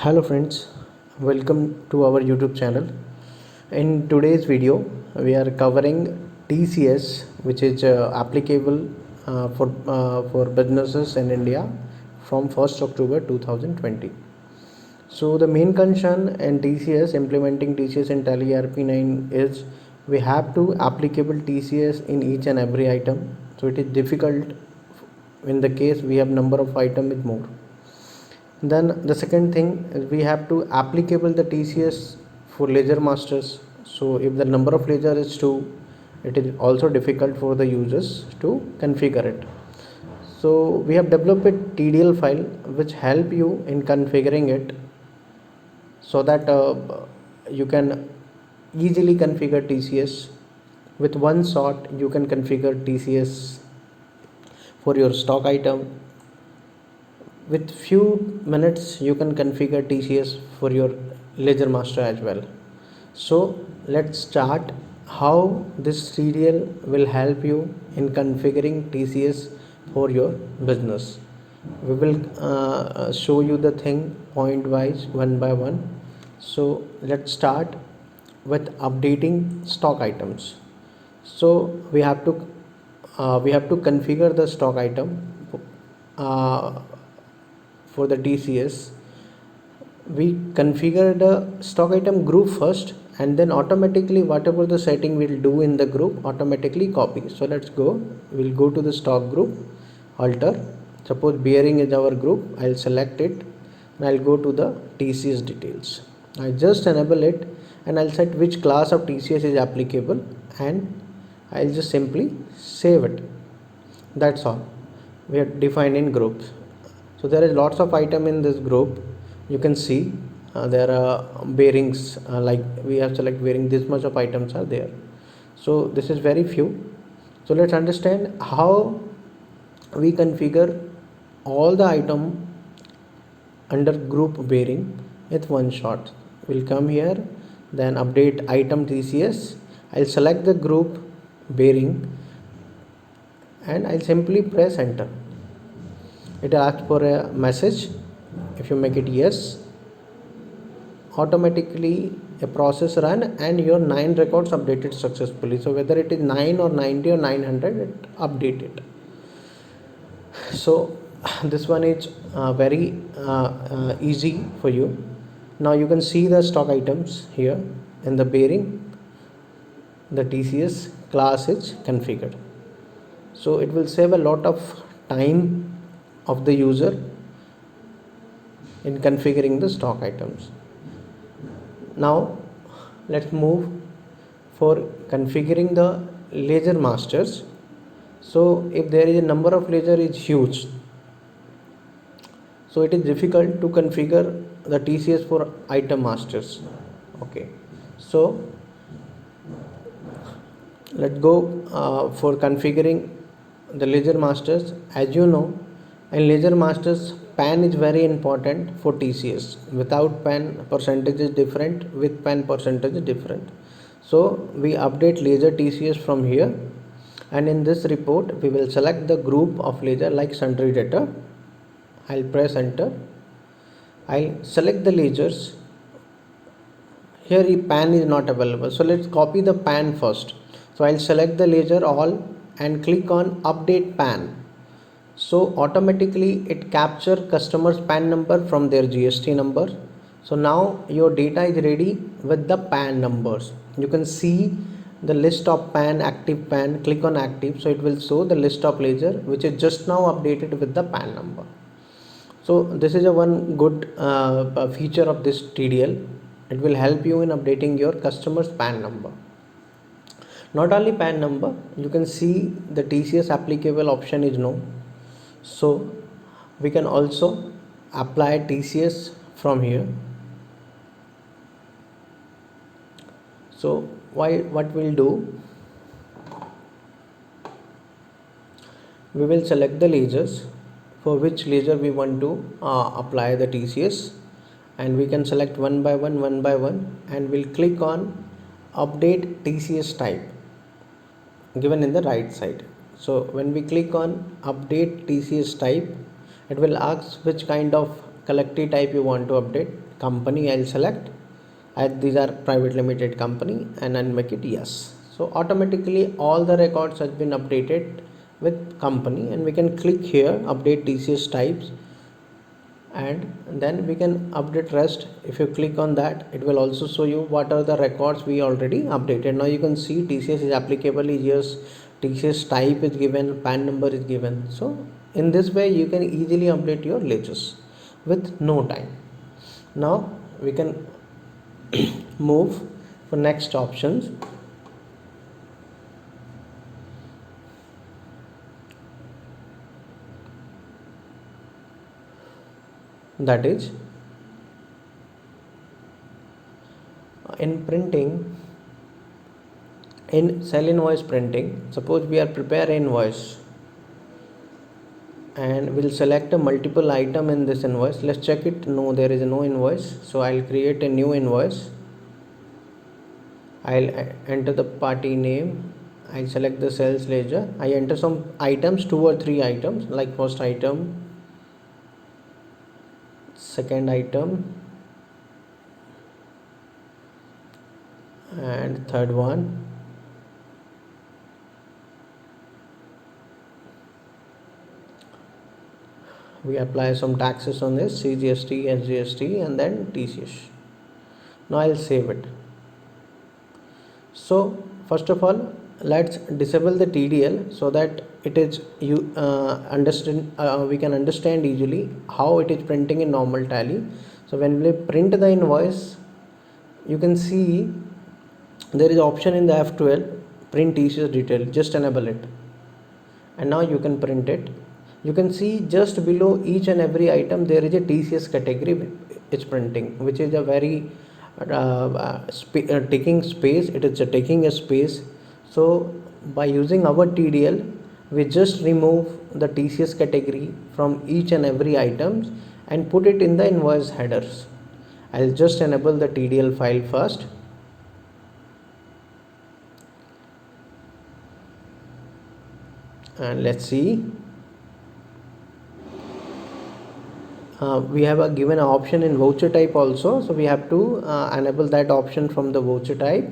Hello friends, welcome to our YouTube channel. In today's video, we are covering TCS, which is applicable for businesses in India from 1st October 2020. So the main concern in TCS implementing TCS in Tally ERP9 is we have to applicable TCS in each and every item. So it is difficult in the case we have number of item is more. Then the second thing is we have to applicable the TCS for ledger masters. So if the number of ledger is 2, it is also difficult for the users to configure it. So we have developed a TDL file which help you in configuring it so that you can easily configure TCS. With one shot you can configure TCS for your stock item. With few minutes you can configure TCS for your ledger master as well. So let's start how this TDL will help you in configuring TCS for your business. We will show you the thing point wise one by one. So let's start with updating stock items. So we have to configure the stock item for the TCS. We configure the stock item group first, and then automatically whatever the setting we'll do in the group automatically copy. So let's go. We'll go to the stock group, alter. Suppose bearing is our group. I'll select it and I'll go to the TCS details. I just enable it and I'll set which class of TCS is applicable and I'll just simply save it. That's all. We are defining groups. So there is lots of item in this group. You can see there are bearings, like we have select bearing, this much of items are there. So this is very few. So let's understand how we configure all the item under group bearing with one shot. We'll come here, then update item TCS. I'll select the group bearing and I'll simply press enter. It asks for a message. If you make it yes, automatically a process run and your 9 records updated successfully. So whether it is 9 or 90 or 900, it updated. So this one is very easy for you. Now you can see the stock items here in the bearing. The TCS class is configured. So it will save a lot of time of the user in configuring the stock items. Now let's move for configuring the ledger masters. So if there is a number of ledger is huge, so it is difficult to configure the TCS for item masters. Okay, so let's go for configuring the ledger masters. As you know, in ledger masters PAN is very important for TCS. Without PAN percentage is different, with PAN percentage is different. So we update ledger TCS from here, and in this report we will select the group of ledger like sundry debtor. I'll press enter. I'll select the ledgers. Here PAN is not available, so let's copy the PAN first. So I'll select the ledger all and click on update PAN. So automatically it capture customer's PAN number from their GST number. So now your data is ready with the PAN numbers. You can see the list of PAN, active PAN. Click on active, so it will show the list of ledger which is just now updated with the PAN number. So this is a one good feature of this TDL. It will help you in updating your customer's PAN number. Not only PAN number, you can see the TCS applicable option is no. So we can also apply TCS from here. So what we'll do, we will select the ledgers for which ledger we want to apply the TCS, and we can select one by one and we'll click on update TCS type given in the right side. So when we click on update TCS type, it will ask which kind of collective type you want to update. Company I'll select, as these are private limited company, and I'll make it yes. So automatically all the records has been updated with company, and we can click here update TCS types, and then we can update rest. If you click on that, it will also show you what are the records we already updated. Now you can see TCS is applicable is yes, TCS type is given, PAN number is given. So in this way you can easily update your ledgers with no time. Now we can move for next options. That is in printing, in sell invoice printing. Suppose we are prepare invoice and we'll select a multiple item in this invoice. Let's check it. No, there is no invoice, so I'll create a new invoice. I'll enter the party name. I'll select the sales ledger. I enter some items, 2 or 3 items, like first item, second item, and third one. We apply some taxes on this, CGST, SGST, and then TCS. Now I'll save it. So first of all, let's disable the TDL so that it is you understand we can understand easily how it is printing in normal tally. So when we print the invoice, you can see there is option in the F12 print TCS detail. Just enable it, and now you can print it. You can see just below each and every item there is a TCS category it's printing, which is a very taking space. It is taking a space. So by using our TDL, we just remove the TCS category from each and every items and put it in the invoice headers. I'll just enable the TDL file first. And let's see. We have a given option in voucher type also, so we have to enable that option from the voucher type.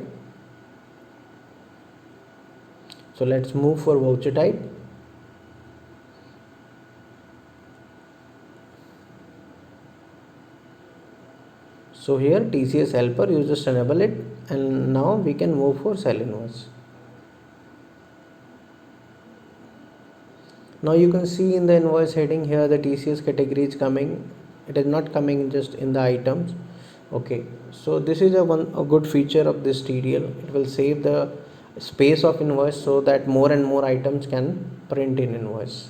So let's move for voucher type. So here TCS helper, you just enable it, and now we can move for sell invoice. Now you can see in the invoice heading here the TCS category is coming. It is not coming just in the items. Okay, so this is a good feature of this TDL. It will save the space of invoice so that more and more items can print in invoice.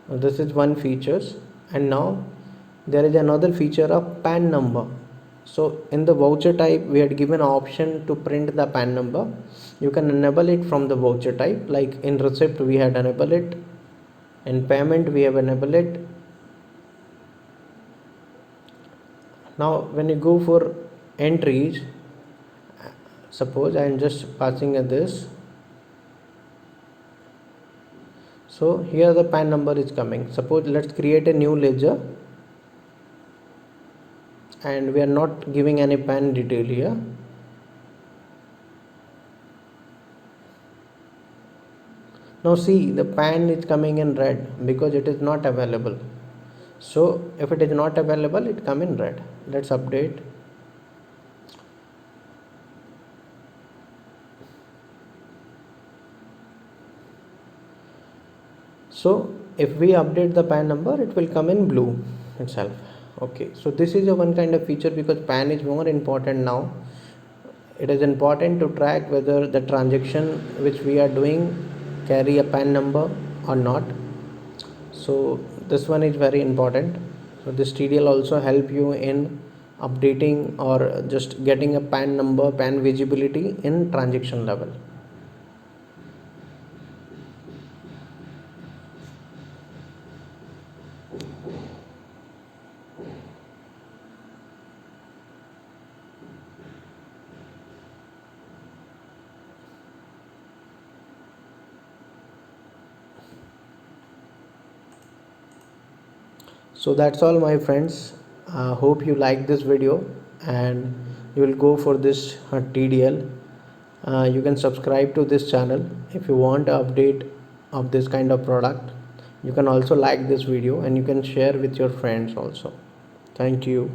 Now this is one features, and now there is another feature of PAN number. So in the voucher type we had given an option to print the PAN number. You can enable it from the voucher type, like in receipt we had enabled it, in payment we have enabled it. Now when you go for entries, suppose I am just passing at this. So here the PAN number is coming. Suppose let's create a new ledger, and we are not giving any PAN detail here. Now see, the PAN is coming in red because it is not available. So if it is not available, it come in red. Let's update. So if we update the PAN number, it will come in blue itself. Okay, so this is a one kind of feature because PAN is more important now. It is important to track whether the transaction which we are doing carry a PAN number or not. So this one is very important. So this TDL also help you in updating or just getting a PAN number, PAN visibility in transaction level. So that's all my friends. Hope you like this video and you will go for this TDL. You can subscribe to this channel if you want update of this kind of product. You can also like this video and you can share with your friends also. Thank you.